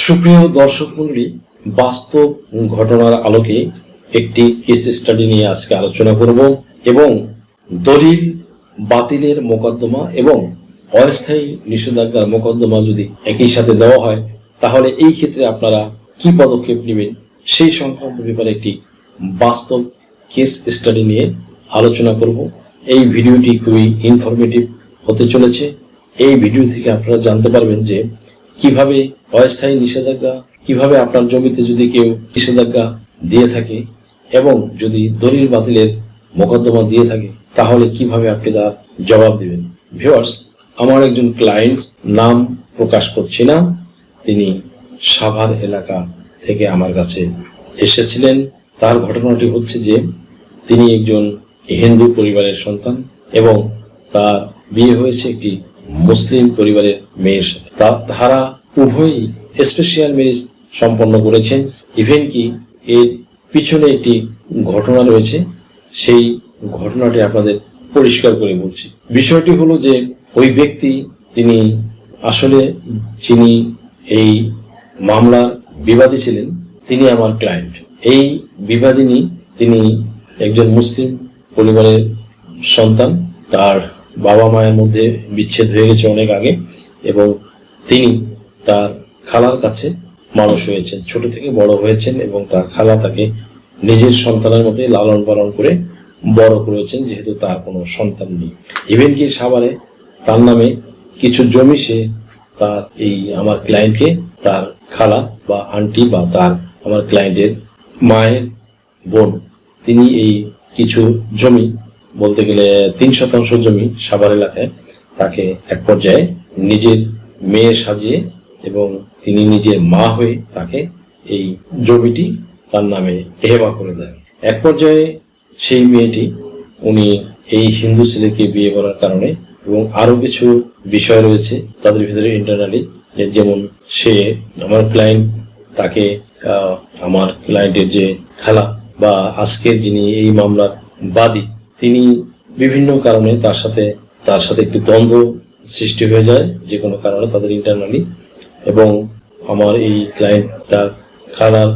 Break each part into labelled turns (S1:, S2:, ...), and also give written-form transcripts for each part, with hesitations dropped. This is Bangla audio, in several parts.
S1: সুপ্রিয় দর্শক মণ্ডলী, বাস্তব ঘটনার আলোকে একটি কেস স্টাডি নিয়ে আজকে আলোচনা করব এবং দলিল বাতিলের মোকদ্দমা এবং অস্থায়ী নিষেধাজ্ঞার মোকদ্দমা যদি একই সাথে দেওয়া হয় তাহলে এই ক্ষেত্রে আপনারা কি পদক্ষেপ নেবেন সেই সংক্রান্ত ব্যাপারে একটি বাস্তব কেস স্টাডি নিয়ে আলোচনা করব। এই ভিডিওটি খুবই ইনফরমেটিভ হতে চলেছে। এই ভিডিও থেকে আপনারা জানতে পারবেন যে কিভাবে অস্থায়ী নিষেধাজ্ঞা, কিভাবে আপনার জমিতে যদি কেউ নিষেধাজ্ঞা দিয়ে থাকে এবং যদি দলিল বাতিলের মোকদ্দমা দিয়ে থাকে তাহলে কিভাবে আপনি তার জবাব দিবেন। ভিউয়ার্স, আমার একজন ক্লায়েন্ট, নাম প্রকাশ করছি না, তিনি সাভার এলাকা থেকে আমার কাছে এসেছিলেন। তার ঘটনাটি হচ্ছে যে তিনি একজন হিন্দু পরিবারের সন্তান এবং তার বিয়ে হয়েছে একটি মুসলিম পরিবারের মেয়ের সাথে। তারা উভয়ই স্পেশাল ম্যারেজ সম্পন্ন করেছেন। ইভেন কি এর পিছনে একটি ঘটনা রয়েছে, সেই ঘটনাটি আপনাদের পরিষ্কার করে বলছি। বিষয়টি হলো যে ওই ব্যক্তি, তিনি আসলে যিনি এই মামলার বিবাদী ছিলেন তিনি আমার ক্লায়েন্ট। এই বিবাদিনী তিনি একজন মুসলিম পরিবারের সন্তান। তার বাবা মায়ের মধ্যে বিচ্ছেদ হয়ে গেছে অনেক আগে এবং তিনি তার খালার কাছে মানুষ হয়েছেন, ছোট থেকে বড় হয়েছেন এবং তার খালা তাকে নিজের সন্তানের মতোই লালন পালন করে বড় করেছেন, যেহেতু তার কোনো সন্তান নেই। ইভেন কি সাভারে তার নামে কিছু জমি সে তার এই আমার ক্লায়েন্টকে, তার খালা বা আন্টি বা তার আমার ক্লায়েন্টের মায়ের বোন, তিনি এই কিছু জমি, বলতে গেলে 3% জমি সাভার এলাকায় তাকে এক পর্যায়ে নিজের মেয়ে সাজিয়ে এবং তিনি নিজের মা হয়ে তাকে এই জমিটি তার নামে হেবা করে দেন। এক পর্যায়ে সেই মেয়েটি, উনি এই হিন্দু ছেলেকে বিয়ে করার কারণে এবং আরো কিছু বিষয় রয়েছে তাদের ভিতরে ইন্টারনালি, যেমন সে আমার ক্লায়েন্ট তাকে আমার ক্লায়েন্টের যে খালা বা আজকের যিনি এই মামলার বাদী, তিনি বিভিন্ন কারণে তার সাথে একটি দ্বন্দ্ব সৃষ্টি হয়ে যায় যে কোনো কারণে তাদের ইন্টারনালি। এবং আমার এই ক্লায়েন্ট তার খালার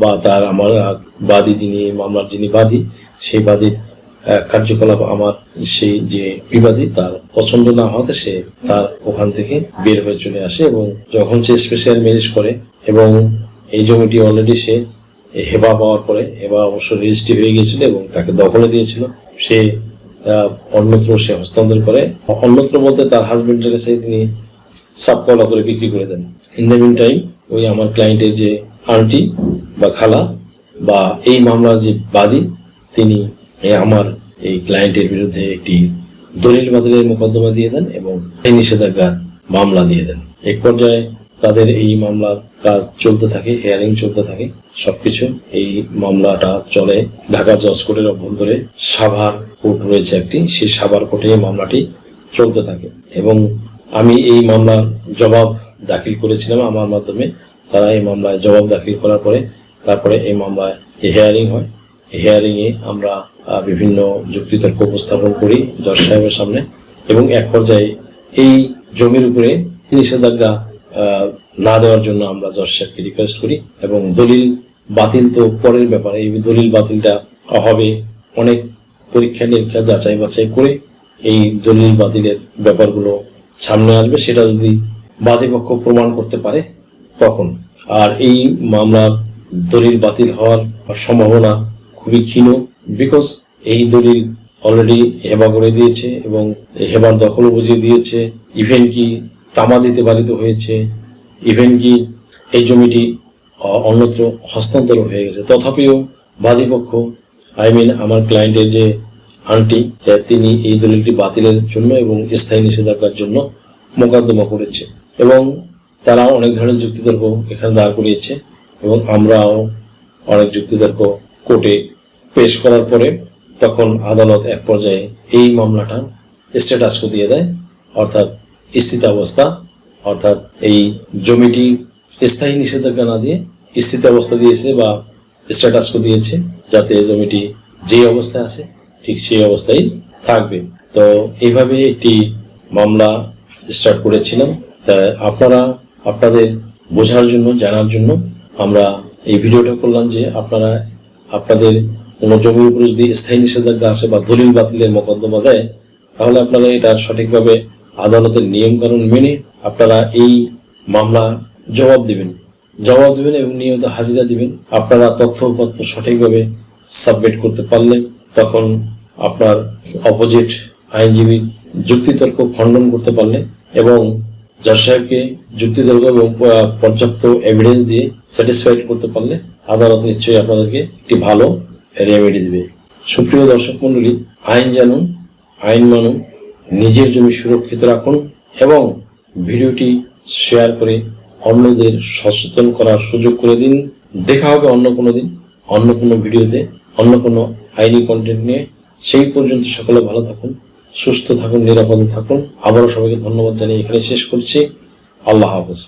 S1: বা তার আমার বাদী, যিনি মামলার যিনি বাদী, সেই বাদীর কার্যকলাপ আমার সেই যে বিবাদী তার পছন্দ না হতে সে তার ওখান থেকে বের হয়ে চলে আসে এবং যখন সে স্পেশাল ম্যারেজ করে এবং এই জমিটি অলরেডি সে হেবা পাওয়ার পরে, হেবা অবশ্য রেজিস্ট্রি হয়ে গিয়েছিল এবং তাকে দখলে দিয়েছিল, সে অন্যত্র সে হস্তান্তর করে। অন্যত্র বলতে তার হাজবেন্ডের কাছে তিনি সাবকলা করে বিক্রি করে দেন। ইন দ্য মিন টাইম ওই আমার ক্লায়েন্টের যে আন্টি বা খালা বা এই মামলার যে বাদী, তিনি আমার এই ক্লায়েন্টের বিরুদ্ধে একটি দলিল বাতিলের মোকদ্দমা দিয়ে দেন এবং এই নিষেধাজ্ঞার মামলা দিয়ে দেন। এক পর্যায়ে তাদের এই মামলার কাজ চলতে থাকে, হিয়ারিং চলতে থাকে, সবকিছু। এই মামলাটা চলে ঢাকা জজ কোর্টের অভ্যন্তরে, সাভার কোর্ট রয়েছে একটি, সেই সাভার কোর্টে এই মামলাটি চলতে থাকে এবং আমি এই মামলার জবাব দাখিল করেছিলাম আমার মাধ্যমে। তারা এই মামলায় জবাব দাখিল করার পরে তারপরে এই মামলায় হিয়ারিং হয়। হিয়ারিং এ আমরা বিভিন্ন যুক্তিতর্ক উপস্থাপন করি জজ সাহেবের সামনে এবং এক পর্যায়ে এই জমির উপরে নিষেধাজ্ঞা না দেওয়ার জন্য আমরা জজ সাহেবকে রিকোয়েস্ট করি এবং দলিল বাতিল তো পরের ব্যাপার। এই দলিল বাতিলটা হবে অনেক পরীক্ষা নিরীক্ষা যাচাই বাছাই করে এই দলিল বাতিলের ব্যাপারগুলো সামনে আসবে, সেটা যদি বাদীপক্ষ প্রমাণ করতে পারে তখন। আর এই মামলার দলিল বাতিল হওয়ার সম্ভাবনা খুবই ক্ষীণ, বিকজ এই দলিল অলরেডি হেবা করে দিয়েছে এবং হেবার দখলও বুঝিয়ে দিয়েছে। ইভেন কি তামাদিতে বাড়িতে হয়েছে, ইভেন কি এই জমিটি অন্যত্র হস্তান্তর হয়ে গেছে। তথাপিও বাদীপক্ষ, আমার ক্লায়েন্টের যে আন্টি, তিনি এই দলিলটি বাতিলের জন্য এবং স্থায়ী নিষেধাজ্ঞার জন্য মোকদ্দমা করেছে এবং তারা অনেক ধরনের যুক্তিতর্ক এখানে দাঁড় করিয়েছে এবং আমরাও অনেক যুক্তিতর্ক কোর্টে পেশ করার পরে তখন আদালত এক পর্যায়ে এই মামলাটা স্ট্যাটাস কো দিয়ে দেয়, অর্থাৎ স্থিতাবস্থা, অর্থাৎ এই জমিটি স্থায়ী নিষেধাজ্ঞা না দিয়ে স্থিতাবস্থা দিয়েছে বা স্ট্যাটাস কো দিয়েছে, যাতে জমিটি যে অবস্থায় আছে ঠিক সেই অবস্থায় থাকবে। তো এইভাবে একটি মামলা স্টার্ট করেছিলাম। তা আপনারা আপনাদের বোঝার জন্য, জানার জন্য আমরা এই ভিডিওটা করলাম যে আপনারা আপনাদের কোনো জমির উপরে যদি স্থায়ী নিষেধাজ্ঞা আসে বা দলিল বাতিলের মোকদ্দমা দেয়, তাহলে আপনারা এটা সঠিকভাবে আদালতের নিয়মকানুন মেনে আপনারা এই মামলা জবাব দিবেন এবং নিয়মিত হাজিরা দিবেন। আপনারা তথ্যপত্র সঠিকভাবে সাবমিট করতে পারলে তখন আপনার অপোজিট আইনজীবী যুক্তিতর্ক খণ্ডন করতে পারলে এবং জজ সাহেবকে যুক্তিতর্ক এবং পর্যাপ্ত এভিডেন্স দিয়ে স্যাটিসফাইড করতে পারলে আদালত নিশ্চয়ই আপনাদেরকে একটি ভালো রেমেডি দিবে। সুপ্রিয় দর্শক মণ্ডলী, আইন জানুন, আইন মানুন, নিজের জমি সুরক্ষিত রাখুন এবং ভিডিওটি শেয়ার করে অন্যদের সচেতন করার সুযোগ করে দিন। দেখা হবে অন্য কোনো দিন, অন্য কোনো ভিডিওতে, অন্য কোনো আইনি কন্টেন্ট নিয়ে। সেই পর্যন্ত সকলে ভালো থাকুন, সুস্থ থাকুন, নিরাপদে থাকুন। আবারও সবাইকে ধন্যবাদ জানিয়ে এখানে শেষ করছি। আল্লাহ হাফেজ।